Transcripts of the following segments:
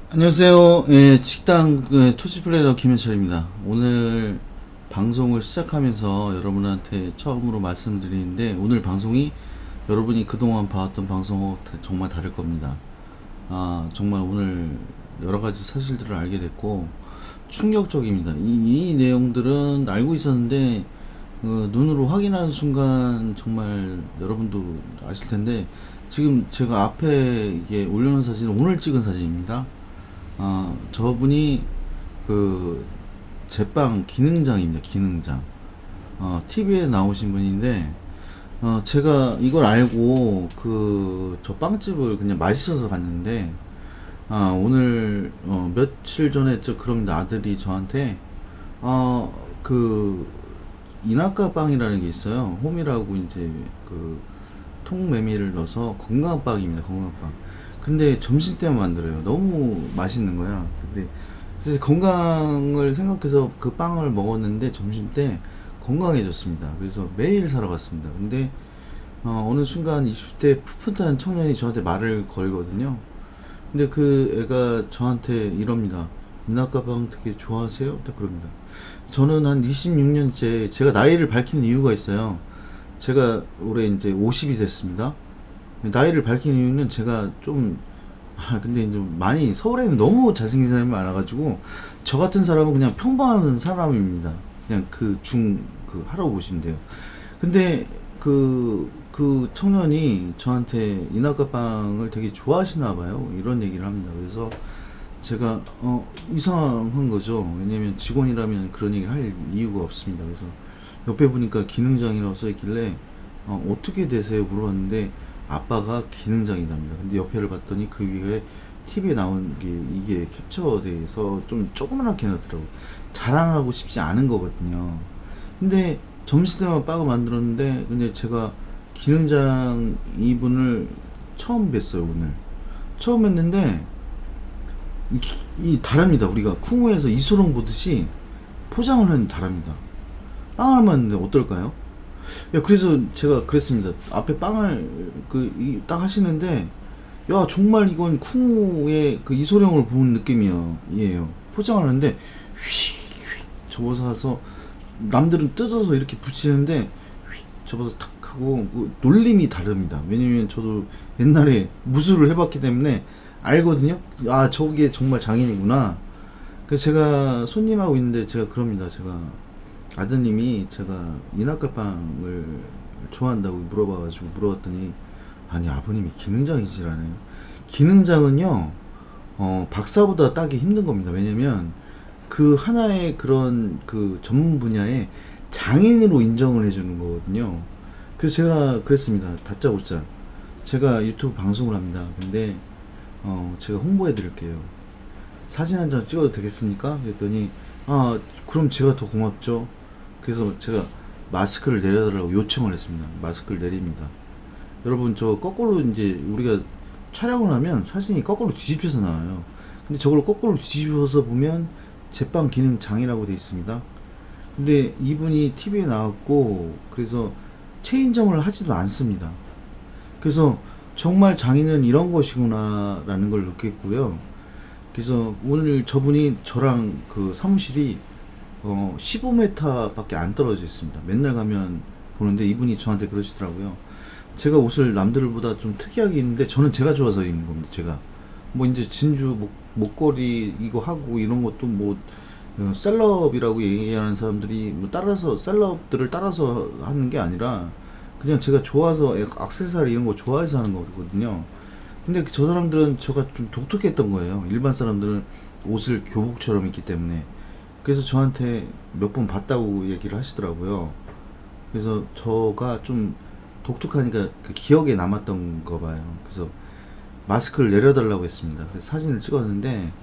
안녕하세요. 예, 식당 토치플레이너 김현철입니다. 오늘 방송을 시작하면서 여러분한테 처음으로 말씀드리는데, 오늘 방송이 여러분이 그동안 봐왔던 방송하고 정말 다를 겁니다. 정말 오늘 여러 가지 사실들을 알게 됐고 충격적입니다. 이 내용들은 알고 있었는데 눈으로 확인하는 순간 정말 여러분도 아실 텐데, 지금 제가 앞에 이게 올려놓은 사진은 오늘 찍은 사진입니다. 저분이 그 제빵 기능장입니다. 기능장. TV에 나오신 분인데, 제가 이걸 알고 저 빵집을 그냥 맛있어서 갔는데, 오늘 며칠 전에 그럽니다. 아들이 저한테 그 이나카 빵이라는 게 있어요. 홈이라고 이제 그 통메밀을 넣어서 건강한 빵입니다. 건강한 빵. 근데 점심 때만 만들어요. 너무 맛있는 거야. 근데 사실 건강을 생각해서 그 빵을 먹었는데 점심 때 건강해졌습니다. 그래서 매일 사러 갔습니다. 근데 어느 순간 20대 풋풋한 청년이 저한테 말을 걸거든요. 근데 그 애가 저한테 이럽니다. 이낙가빵 되게 좋아하세요? 딱 그럽니다. 저는 한 26년째 제가 나이를 밝히는 이유가 있어요. 제가 올해 이제 50이 됐습니다. 나이를 밝힌 이유는 제가 좀 근데 이제 많이 서울에는 너무 잘생긴 사람이 많아가지고 저 같은 사람은 그냥 평범한 사람입니다. 그냥 그 하라고 보시면 돼요. 근데 그 청년이 저한테 이낙가빵을 되게 좋아하시나 봐요. 이런 얘기를 합니다. 그래서 제가 이상한 거죠. 왜냐면 직원이라면 그런 얘기를 할 이유가 없습니다. 그래서 옆에 보니까 기능장이라고 써있길래 어떻게 되세요? 물어봤는데 아빠가 기능장이랍니다. 근데 옆에를 봤더니 그 위에 TV에 나온 게 이게 캡처돼서 좀 조그맣게 해놨더라고요. 자랑하고 싶지 않은 거거든요. 근데 점심때만 빵을 만들었는데, 근데 제가 기능장 이분을 처음 뵀어요. 오늘 처음 뵀는데 이 다릅니다. 우리가 쿵우에서 이소룡 보듯이 포장을 하는 다릅니다. 빵을 만드는데 어떨까요? 야, 그래서 제가 그랬습니다. 앞에 빵을 딱 하시는데, 야, 정말 이건 쿵우의 그 이소룡을 본 느낌이에요. 포장을 하는데 휙휙 접어서 해서 남들은 뜯어서 이렇게 붙이는데 휙 접어서 탁 하고 그 놀림이 다릅니다. 왜냐면 저도 옛날에 무술을 해봤기 때문에 알거든요. 저게 정말 장인이구나. 그래서 제가 손님하고 있는데 제가 그럽니다. 제가 아드님이 제가 이낙가빵을 좋아한다고 물어봤더니, 아니 아버님이 기능장이시라네요. 기능장은요 박사보다 따기 힘든 겁니다. 왜냐면 그 하나의 그런 그 전문 분야에 장인으로 인정을 해주는 거거든요. 그래서 제가 그랬습니다. 다짜고짜 제가 유튜브 방송을 합니다. 근데 제가 홍보해 드릴게요. 사진 한 장 찍어도 되겠습니까? 그랬더니 그럼 제가 더 고맙죠. 그래서 제가 마스크를 내려달라고 요청을 했습니다. 마스크를 내립니다. 여러분, 저 거꾸로 이제 우리가 촬영을 하면 사진이 거꾸로 뒤집혀서 나와요. 근데 저걸 거꾸로 뒤집어서 보면 제빵 기능 장이라고 돼 있습니다. 근데 이분이 TV에 나왔고, 그래서 체인점을 하지도 않습니다. 그래서 정말 장인은 이런 것이구나 라는 걸 느꼈고요. 그래서 오늘 저분이 저랑 그 사무실이 15m 밖에 안 떨어져 있습니다. 맨날 가면 보는데 이분이 저한테 그러시더라고요. 제가 옷을 남들보다 좀 특이하게 입는데 저는 제가 좋아서 입는 겁니다. 제가 뭐 이제 진주 목걸이 이거 하고 이런 것도 뭐 셀럽이라고 얘기하는 사람들이 뭐 따라서 셀럽들을 따라서 하는 게 아니라 그냥 제가 좋아서 액세서리 이런 거 좋아해서 하는 거거든요. 근데 저 사람들은 저가 좀 독특했던 거예요. 일반 사람들은 옷을 교복처럼 입기 때문에. 그래서 저한테 몇 번 봤다고 얘기를 하시더라고요. 그래서 저가 좀 독특하니까 그 기억에 남았던 거 봐요. 그래서 마스크를 내려달라고 했습니다. 그래서 사진을 찍었는데,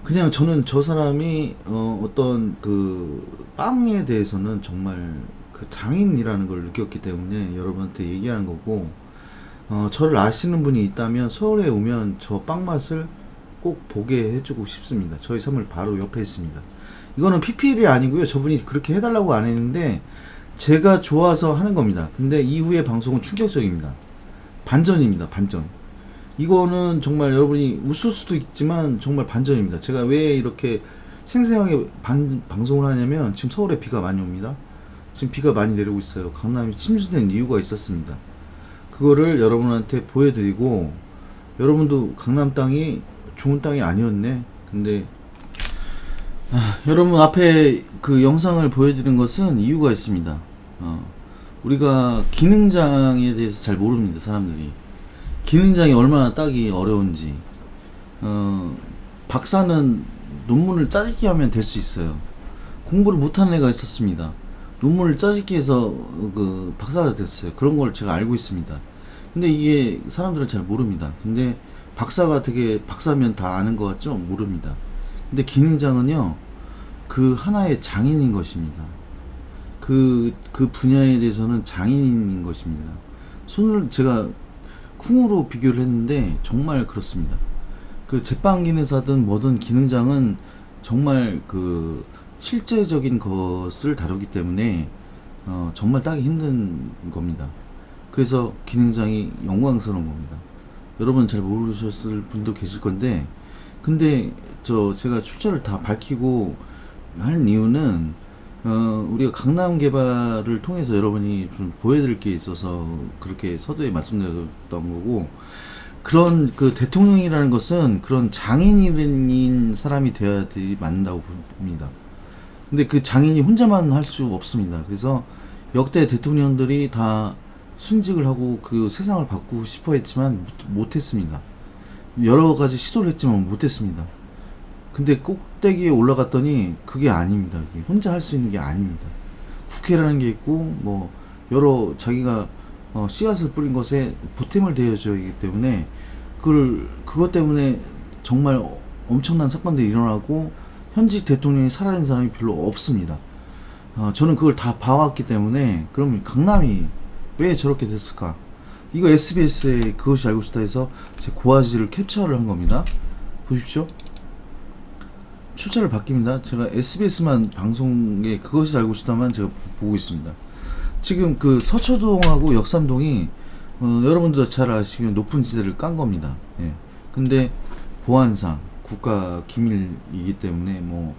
그냥 저는 저 사람이 어떤 그 빵에 대해서는 정말 그 장인이라는 걸 느꼈기 때문에 여러분한테 얘기하는 거고, 저를 아시는 분이 있다면 서울에 오면 저 빵 맛을 꼭 보게 해주고 싶습니다. 저희 사무실 바로 옆에 있습니다. 이거는 PPL이 아니고요. 저분이 그렇게 해달라고 안 했는데 제가 좋아서 하는 겁니다. 근데 이후의 방송은 충격적입니다. 반전입니다. 반전. 이거는 정말 여러분이 웃을 수도 있지만 정말 반전입니다. 제가 왜 이렇게 생생하게 방송을 하냐면 지금 서울에 비가 많이 옵니다. 지금 비가 많이 내리고 있어요. 강남이 침수된 이유가 있었습니다. 그거를 여러분한테 보여드리고, 여러분도 강남 땅이 좋은 땅이 아니었네. 근데 여러분 앞에 그 영상을 보여드린 것은 이유가 있습니다. 우리가 기능장에 대해서 잘 모릅니다. 사람들이 기능장이 얼마나 따기 어려운지. 박사는 논문을 짜집기 하면 될 수 있어요. 공부를 못하는 애가 있었습니다. 논문을 짜집기 해서 그 박사가 됐어요. 그런 걸 제가 알고 있습니다. 근데 이게 사람들은 잘 모릅니다. 근데 박사가 되게 박사면 다 아는 것 같죠? 모릅니다. 근데 기능장은요, 그 하나의 장인인 것입니다. 그 분야에 대해서는 장인인 것입니다. 손을 제가 쿵으로 비교를 했는데 정말 그렇습니다. 그 제빵 기능사든 뭐든 기능장은 정말 그 실제적인 것을 다루기 때문에 정말 따기 힘든 겁니다. 그래서 기능장이 영광스러운 겁니다. 여러분 잘 모르셨을 분도 계실 건데, 근데 제가 출처를 다 밝히고 할 이유는 우리가 강남 개발을 통해서 여러분이 좀 보여드릴 게 있어서 그렇게 서두에 말씀드렸던 거고, 그런 그 대통령이라는 것은 그런 장인인 사람이 되어야지 맞는다고 봅니다. 근데 그 장인이 혼자만 할 수 없습니다. 그래서 역대 대통령들이 다 순직을 하고 그 세상을 바꾸고 싶어 했지만 못했습니다. 여러 가지 시도를 했지만 못했습니다. 근데 꼭대기에 올라갔더니 그게 아닙니다. 그게 혼자 할 수 있는 게 아닙니다. 국회라는 게 있고, 뭐 여러 자기가 씨앗을 뿌린 것에 보탬을 되어줘야 하기 때문에, 그것 때문에 정말 엄청난 사건들이 일어나고 현직 대통령이 살아낸 사람이 별로 없습니다. 저는 그걸 다 봐왔기 때문에. 그럼 강남이 왜 저렇게 됐을까? 이거 SBS에 그것이 알고 싶다 해서 제 고화질을 캡처를 한 겁니다. 보십시오. 출처를 바뀝니다. 제가 SBS만 방송에 그것이 알고 싶다만 제가 보고 있습니다. 지금 그 서초동하고 역삼동이 여러분들 잘 아시기에 높은 지대를 깐 겁니다. 예. 근데 보안상 국가 기밀이기 때문에 뭐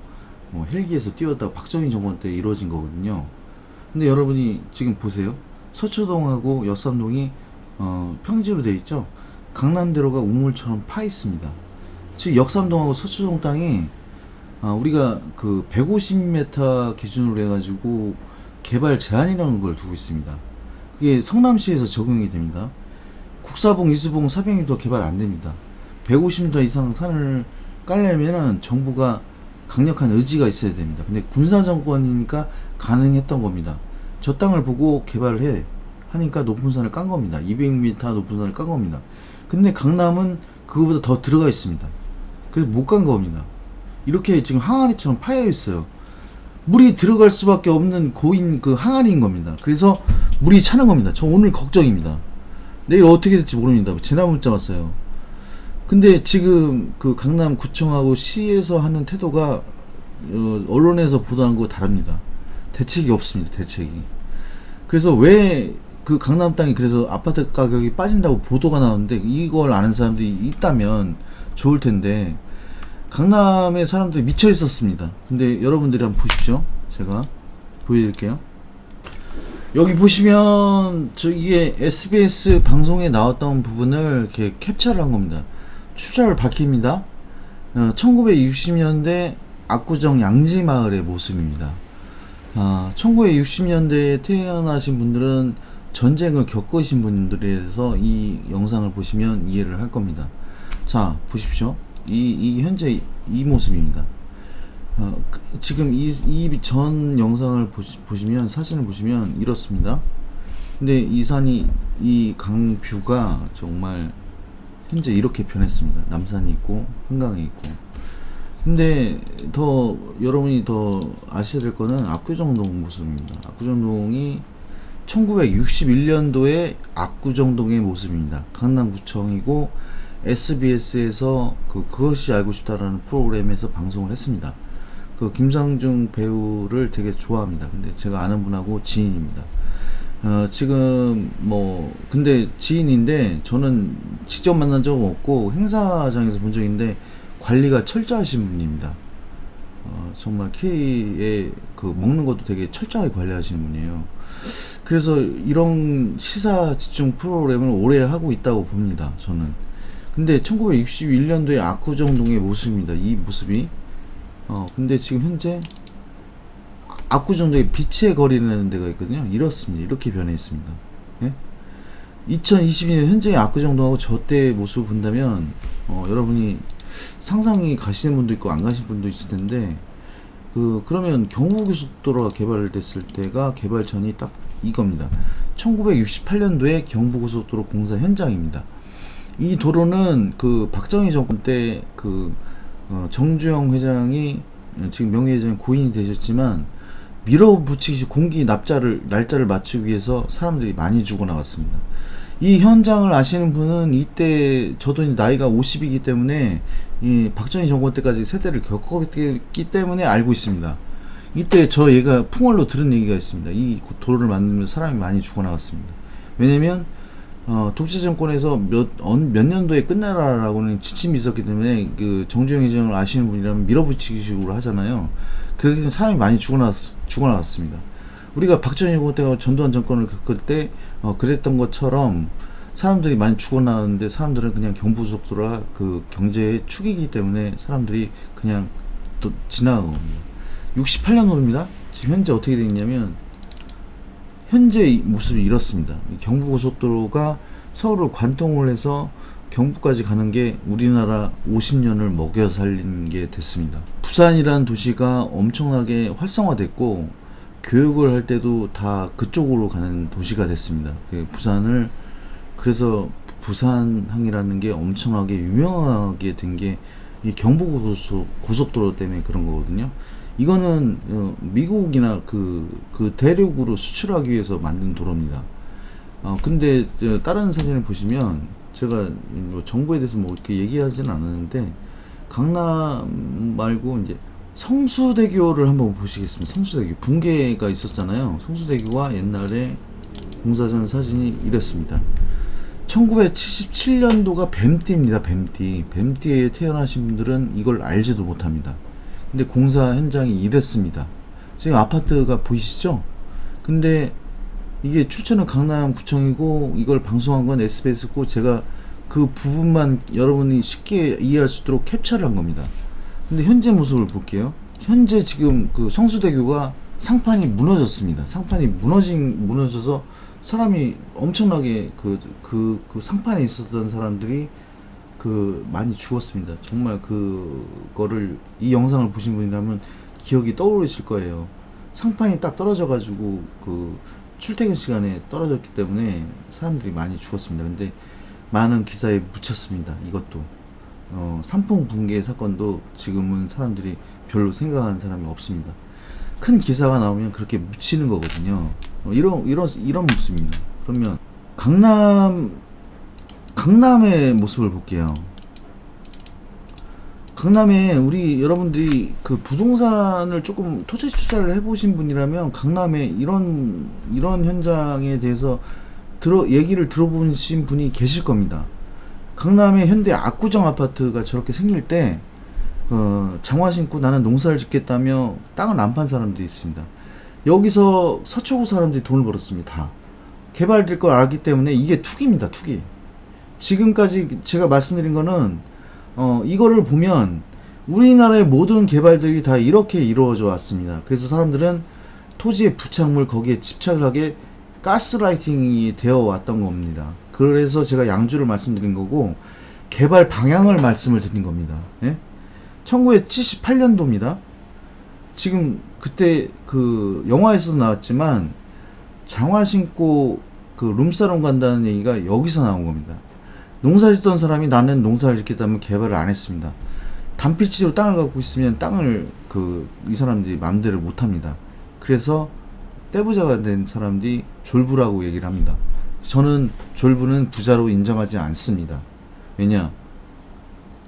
헬기에서 띄웠다가 박정희 정권 때 이루어진 거거든요. 근데 여러분이 지금 보세요. 서초동하고 역삼동이 평지로 돼 있죠. 강남대로가 우물처럼 파 있습니다. 즉 역삼동하고 서초동 땅이 우리가 그 150m 기준으로 해가지고 개발 제한이라는 걸 두고 있습니다. 그게 성남시에서 적용이 됩니다. 국사봉, 이수봉, 사병리도 개발 안 됩니다. 150m 이상 산을 깔려면은 정부가 강력한 의지가 있어야 됩니다. 근데 군사정권이니까 가능했던 겁니다. 저 땅을 보고 개발을 하니까 높은 산을 깐 겁니다. 200m 높은 산을 깐 겁니다. 근데 강남은 그거보다 더 들어가 있습니다. 그래서 못 간 겁니다. 이렇게 지금 항아리처럼 파여 있어요. 물이 들어갈 수밖에 없는 고인 그 항아리인 겁니다. 그래서 물이 차는 겁니다. 저 오늘 걱정입니다. 내일 어떻게 될지 모릅니다. 재난 문자 왔어요. 근데 지금 그 강남구청하고 시에서 하는 태도가 언론에서 보도한 거 다릅니다. 대책이 없습니다. 대책이. 그래서 왜 그 강남 땅이 그래서 아파트 가격이 빠진다고 보도가 나오는데, 이걸 아는 사람들이 있다면 좋을 텐데 강남의 사람들이 미쳐 있었습니다. 근데 여러분들이 한번 보십시오. 제가 보여드릴게요. 여기 보시면 이게 SBS 방송에 나왔던 부분을 이렇게 캡처를 한 겁니다. 출처를 밝힙니다. 1960년대 압구정 양지마을의 모습입니다. 1960년대에 태어나신 분들은 전쟁을 겪으신 분들에서 이 영상을 보시면 이해를 할 겁니다. 자, 보십시오. 현재 이 모습입니다. 지금 이 전 영상을 보시면, 사진을 보시면 이렇습니다. 근데 이 산이, 이 강뷰가 정말 현재 이렇게 변했습니다. 남산이 있고 한강이 있고. 근데 여러분이 더 아셔야 될 거는 압구정동 모습입니다. 압구정동이 1961년도에 압구정동의 모습입니다. 강남구청이고 SBS에서 그것이 알고 싶다라는 프로그램에서 방송을 했습니다. 그 김상중 배우를 되게 좋아합니다. 근데 제가 아는 분하고 지인입니다. 지금 뭐 근데 지인인데 저는 직접 만난 적은 없고 행사장에서 본 적인데 관리가 철저하신 분입니다. 정말 K에 그 먹는 것도 되게 철저하게 관리하시는 분이에요. 그래서 이런 시사 집중 프로그램을 오래 하고 있다고 봅니다. 저는. 근데 1961년도에 압구정동의 모습입니다. 이 모습이. 근데 지금 현재 압구정동에 빛의 거리라는 데가 있거든요. 이렇습니다. 이렇게 변해 있습니다. 예? 2022년 현재 압구정동하고 저 때의 모습을 본다면 여러분이 상상이 가시는 분도 있고 안 가시는 분도 있을 텐데 그러면 경부고속도로가 개발됐을 때가 개발 전이 딱 이겁니다. 1968년도에 경부고속도로 공사 현장입니다. 이 도로는 그 박정희 정권 때 정주영 회장이 지금 명예회장이 고인이 되셨지만 밀어붙이기 공기 날짜를 맞추기 위해서 사람들이 많이 죽어나갔습니다. 이 현장을 아시는 분은 이때 저도 나이가 50이기 때문에 이 박정희 정권 때까지 세대를 겪었기 때문에 알고 있습니다. 이때 저 얘가 풍월로 들은 얘기가 있습니다. 이 도로를 만들면서 사람이 많이 죽어나갔습니다. 왜냐면 독재 정권에서 몇 년도에 끝내라라고는 지침이 있었기 때문에 그 정주영 회장을 아시는 분이라면 밀어붙이기식으로 하잖아요. 그렇기 때문에 사람이 많이 죽어나갔습니다. 우리가 박정희 정권 때가 전두환 정권을 겪을 때 그랬던 것처럼 사람들이 많이 죽어나갔는데 사람들은 그냥 경부고속도로가 그 경제의 축이기 때문에 사람들이 그냥 또 지나간 겁니다. 68년도입니다. 지금 현재 어떻게 되어 있냐면 현재 모습이 이렇습니다. 경부고속도로가 서울을 관통을 해서 경부까지 가는 게 우리나라 50년을 먹여 살린 게 됐습니다. 부산이라는 도시가 엄청나게 활성화됐고 교육을 할 때도 다 그쪽으로 가는 도시가 됐습니다. 그래서 부산항이라는 게 엄청나게 유명하게 된 게 이 경부고속도로 때문에 그런 거거든요. 이거는 미국이나 그 대륙으로 수출하기 위해서 만든 도로입니다. 근데 다른 사진을 보시면 제가 뭐 정부에 대해서 뭐 이렇게 얘기하지는 않았는데 강남 말고 이제 성수대교를 한번 보시겠습니다. 성수대교 붕괴가 있었잖아요. 성수대교가 옛날에 공사 전 사진이 이랬습니다. 1977년도가 뱀띠입니다. 뱀띠에 태어나신 분들은 이걸 알지도 못합니다. 근데 공사 현장이 이랬습니다. 지금 아파트가 보이시죠? 근데 이게 추천은 강남구청이고 이걸 방송한 건 SBS고 제가 그 부분만 여러분이 쉽게 이해할 수 있도록 캡처를 한 겁니다. 근데 현재 모습을 볼게요. 현재 지금 그 성수대교가 상판이 무너졌습니다. 상판이 무너져서 사람이 엄청나게 그 상판에 있었던 사람들이 많이 죽었습니다. 정말 그거를 이 영상을 보신 분이라면 기억이 떠오르실 거예요. 상판이 딱 떨어져가지고 출퇴근 시간에 떨어졌기 때문에 사람들이 많이 죽었습니다. 근데 많은 기사에 묻혔습니다. 이것도 산풍 붕괴 사건도 지금은 사람들이 별로 생각하는 사람이 없습니다. 큰 기사가 나오면 그렇게 묻히는 거거든요. 이런 모습입니다. 그러면 강남의 모습을 볼게요. 강남에 우리 여러분들이 그 부동산을 조금 토지 투자를 해보신 분이라면 강남에 이런 현장에 대해서 얘기를 들어보신 분이 계실 겁니다. 강남의 현대 압구정 아파트가 저렇게 생길 때 장화 신고 나는 농사를 짓겠다며 땅을 안 판 사람들이 있습니다. 여기서 서초구 사람들이 돈을 벌었습니다. 다 개발될 걸 알기 때문에 이게 투기입니다. 투기. 지금까지 제가 말씀드린 거는 이거를 보면 우리나라의 모든 개발들이 다 이렇게 이루어져 왔습니다. 그래서 사람들은 토지의 부착물 거기에 집착을 하게 가스라이팅이 되어 왔던 겁니다. 그래서 제가 양주를 말씀드린 거고 개발 방향을 말씀을 드린 겁니다. 예? 1978년도입니다. 지금 그때 영화에서도 나왔지만 장화 신고 룸사롱 간다는 얘기가 여기서 나온 겁니다. 농사 짓던 사람이 나는 농사를 짓겠다면 개발을 안 했습니다. 단필치로 땅을 갖고 있으면 땅을 이 사람들이 마음대로 못 합니다. 그래서 떼부자가 된 사람들이 졸부라고 얘기를 합니다. 저는 졸부는 부자로 인정하지 않습니다. 왜냐?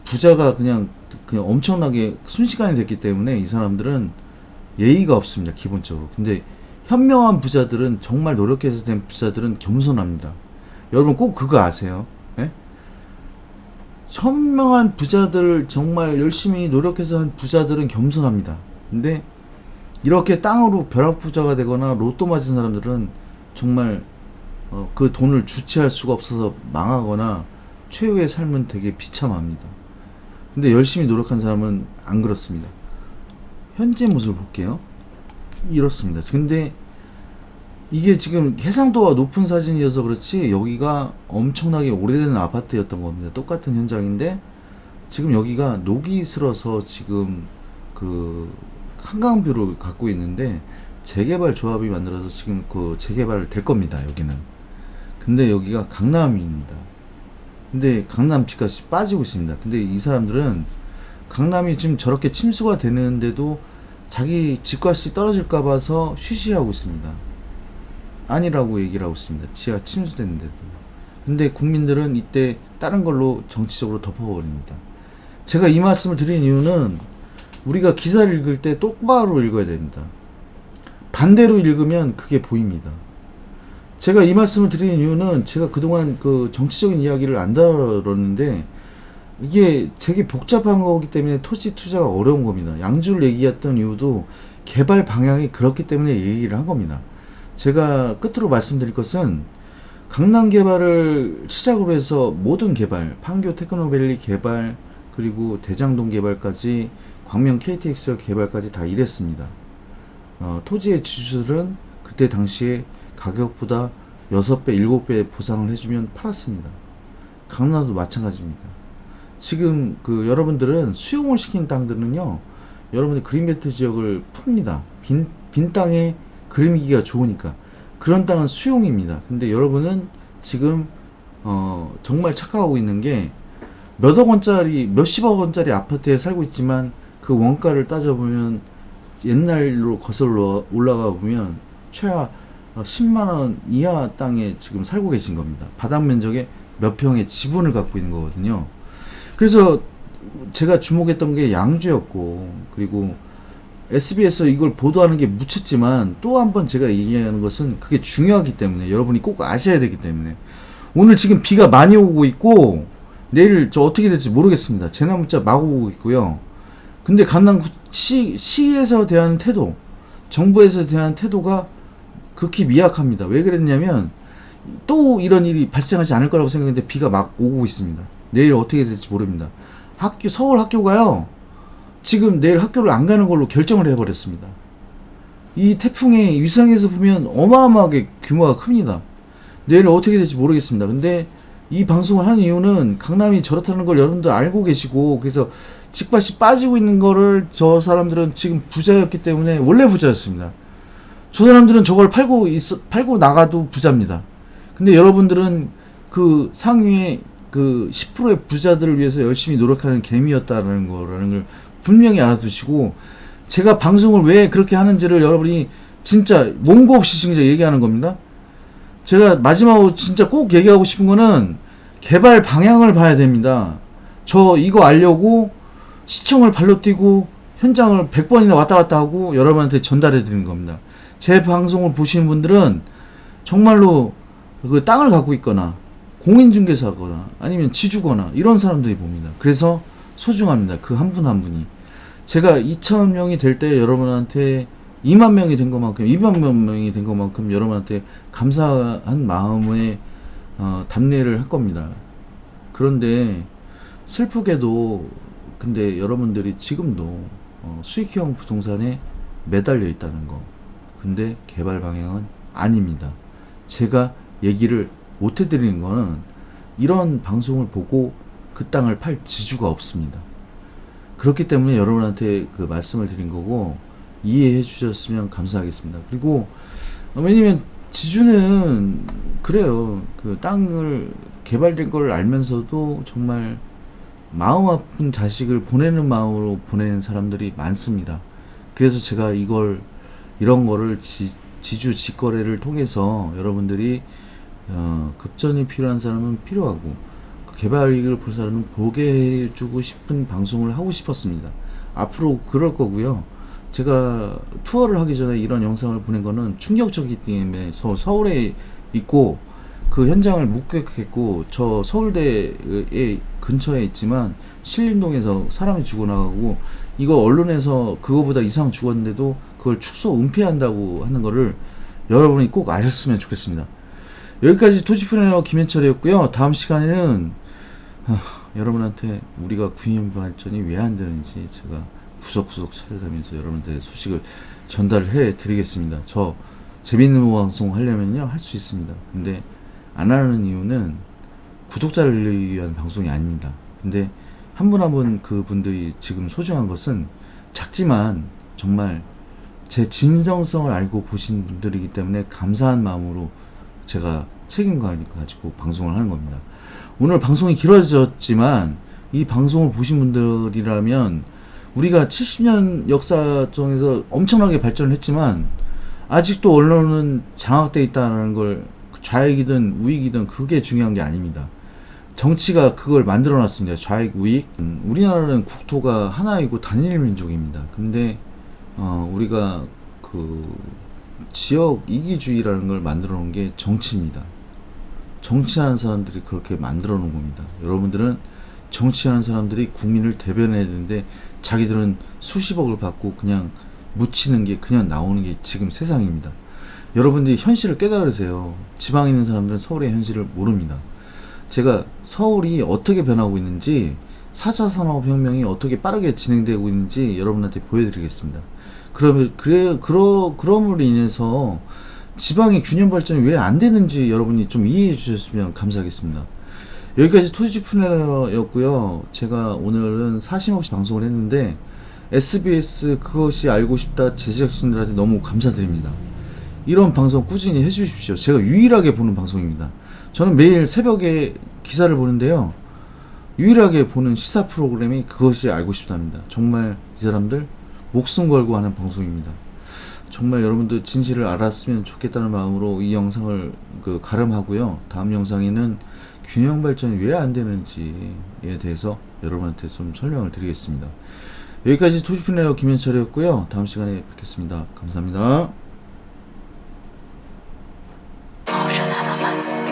부자가 그냥 엄청나게 순식간에 됐기 때문에 이 사람들은 예의가 없습니다. 기본적으로. 근데 현명한 부자들은, 정말 노력해서 된 부자들은 겸손합니다. 여러분 꼭 그거 아세요? 예? 현명한 부자들, 정말 열심히 노력해서 한 부자들은 겸손합니다. 근데 이렇게 땅으로 벼락부자가 되거나 로또 맞은 사람들은 정말 그 돈을 주체할 수가 없어서 망하거나 최후의 삶은 되게 비참합니다. 근데 열심히 노력한 사람은 안 그렇습니다. 현재 모습을 볼게요. 이렇습니다. 근데 이게 지금 해상도가 높은 사진이어서 그렇지 여기가 엄청나게 오래된 아파트였던 겁니다. 똑같은 현장인데 지금 여기가 녹이 슬어서 지금 그 한강뷰를 갖고 있는데 재개발 조합이 만들어서 지금 그 재개발 될 겁니다. 여기는. 근데 여기가 강남입니다. 근데 강남 집값이 빠지고 있습니다. 근데 이 사람들은 강남이 지금 저렇게 침수가 되는데도 자기 집값이 떨어질까 봐서 쉬쉬하고 있습니다. 아니라고 얘기를 하고 있습니다. 지하 침수됐는데도. 근데 국민들은 이때 다른 걸로 정치적으로 덮어버립니다. 제가 이 말씀을 드린 이유는 우리가 기사를 읽을 때 똑바로 읽어야 됩니다. 반대로 읽으면 그게 보입니다. 제가 이 말씀을 드린 이유는 제가 그동안 그 정치적인 이야기를 안 다뤘는데 이게 되게 복잡한 거기 때문에 토지 투자가 어려운 겁니다. 양주를 얘기했던 이유도 개발 방향이 그렇기 때문에 얘기를 한 겁니다. 제가 끝으로 말씀드릴 것은 강남 개발을 시작으로 해서 모든 개발, 판교 테크노밸리 개발, 그리고 대장동 개발까지, 광명 KTX 개발까지 다 이랬습니다. 토지의 지주들은 그때 당시에 가격보다 6배, 7배 보상을 해주면 팔았습니다. 강남도 마찬가지입니다. 지금 그 여러분들은 수용을 시킨 땅들은요, 여러분이 그린벨트 지역을 풉니다. 빈 땅에 그림기가 좋으니까. 그런 땅은 수용입니다. 근데 여러분은 지금 정말 착각하고 있는 게 몇억 원짜리, 몇십억 원짜리 아파트에 살고 있지만 그 원가를 따져보면 옛날로 거슬러 올라가 보면 최하 10만원 이하 땅에 지금 살고 계신 겁니다. 바닥 면적의 몇 평의 지분을 갖고 있는 거거든요. 그래서 제가 주목했던 게 양주였고, 그리고 SBS 이걸 보도하는 게 묻혔지만 또 한 번 제가 얘기하는 것은 그게 중요하기 때문에 여러분이 꼭 아셔야 되기 때문에. 오늘 지금 비가 많이 오고 있고 내일 저 어떻게 될지 모르겠습니다. 재난 문자 막 오고 있고요. 근데 시에서 대한 태도, 정부에서 대한 태도가 극히 미약합니다. 왜 그랬냐면 또 이런 일이 발생하지 않을 거라고 생각했는데 비가 막 오고 있습니다. 내일 어떻게 될지 모릅니다. 서울 학교가요, 지금 내일 학교를 안 가는 걸로 결정을 해버렸습니다. 이 태풍의 위상에서 보면 어마어마하게 규모가 큽니다. 내일 어떻게 될지 모르겠습니다. 근데 이 방송을 하는 이유는 강남이 저렇다는 걸 여러분들 알고 계시고, 그래서 집값이 빠지고 있는 거를 저 사람들은 지금 부자였기 때문에, 원래 부자였습니다. 저 사람들은 저걸 팔고 나가도 부자입니다. 근데 여러분들은 그 상위의 그 10%의 부자들을 위해서 열심히 노력하는 개미였다는 거라는 걸 분명히 알아두시고, 제가 방송을 왜 그렇게 하는지를 여러분이 진짜 원고 없이 진짜 얘기하는 겁니다. 제가 마지막으로 진짜 꼭 얘기하고 싶은 거는 개발 방향을 봐야 됩니다. 저 이거 알려고 시청을 발로 뛰고 현장을 100번이나 왔다 갔다 하고 여러분한테 전달해 드리는 겁니다. 제 방송을 보시는 분들은 정말로 그 땅을 갖고 있거나 공인중개사거나 아니면 지주거나 이런 사람들이 봅니다. 그래서 소중합니다. 그 한 분 한 분이. 제가 2,000명이 될 때 여러분한테 2만 명이 된 것만큼, 2만 명이 된 것만큼 여러분한테 감사한 마음에 답례를 할 겁니다. 그런데 슬프게도 근데 여러분들이 지금도 수익형 부동산에 매달려 있다는 거. 근데 개발 방향은 아닙니다. 제가 얘기를 못 해드리는 거는 이런 방송을 보고 그 땅을 팔 지주가 없습니다. 그렇기 때문에 여러분한테 그 말씀을 드린 거고, 이해해 주셨으면 감사하겠습니다. 그리고 왜냐면 지주는 그래요. 그 땅을 개발된 걸 알면서도 정말 마음 아픈 자식을 보내는 마음으로 보내는 사람들이 많습니다. 그래서 제가 이런 거를 지주 직거래를 통해서 여러분들이 급전이 필요한 사람은 필요하고 그 개발 이익을 볼 사람은 보게 해주고 싶은 방송을 하고 싶었습니다. 앞으로 그럴 거고요. 제가 투어를 하기 전에 이런 영상을 보낸 거는 충격적이기 때문에 서울에 있고 그 현장을 목격했고, 저 서울대에 근처에 있지만 신림동에서 사람이 죽어나가고, 이거 언론에서 그거보다 이상 죽었는데도 그걸 축소 은폐한다고 하는 거를 여러분이 꼭 아셨으면 좋겠습니다. 여기까지 토지플래너 김현철이었고요. 다음 시간에는 여러분한테 우리가 군인 발전이 왜 안 되는지 제가 구석구석 찾아다니면서 여러분한테 소식을 전달해 드리겠습니다. 저 재밌는 방송 하려면요 할 수 있습니다. 근데 안 하는 이유는 구독자를 늘리기 위한 방송이 아닙니다. 근데 한 분 한 분 그분들이 지금 소중한 것은 작지만 정말 제 진정성을 알고 보신 분들이기 때문에 감사한 마음으로 제가 책임감을 가지고 방송을 하는 겁니다. 오늘 방송이 길어졌지만 이 방송을 보신 분들이라면, 우리가 70년 역사 중에서 엄청나게 발전을 했지만 아직도 언론은 장악되어 있다는 걸, 좌익이든 우익이든 그게 중요한 게 아닙니다. 정치가 그걸 만들어 놨습니다. 좌익 우익. 우리나라는 국토가 하나이고 단일 민족입니다. 근데 우리가 그 지역 이기주의라는 걸 만들어 놓은 게 정치입니다. 정치하는 사람들이 그렇게 만들어 놓은 겁니다. 여러분들은 정치하는 사람들이 국민을 대변해야 되는데 자기들은 수십억을 받고 그냥 묻히는 게, 그냥 나오는 게 지금 세상입니다. 여러분들이 현실을 깨달으세요. 지방에 있는 사람들은 서울의 현실을 모릅니다. 제가 서울이 어떻게 변하고 있는지, 4차 산업혁명이 어떻게 빠르게 진행되고 있는지 여러분한테 보여드리겠습니다. 그럼으로 인해서 지방의 균형 발전이 왜 안 되는지 여러분이 좀 이해해 주셨으면 감사하겠습니다. 여기까지 토지플래너였고요. 제가 오늘은 사심없이 방송을 했는데 SBS 그것이 알고 싶다 제작진들한테 너무 감사드립니다. 이런 방송 꾸준히 해주십시오. 제가 유일하게 보는 방송입니다. 저는 매일 새벽에 기사를 보는데요, 유일하게 보는 시사 프로그램이 그것이 알고 싶답니다. 정말 이 사람들 목숨 걸고 하는 방송입니다. 정말 여러분들 진실을 알았으면 좋겠다는 마음으로 이 영상을 가름하고요. 다음 영상에는 균형 발전이 왜 안 되는지에 대해서 여러분한테 좀 설명을 드리겠습니다. 여기까지 토지플래너 김현철이었고요. 다음 시간에 뵙겠습니다. 감사합니다. 버전 하나만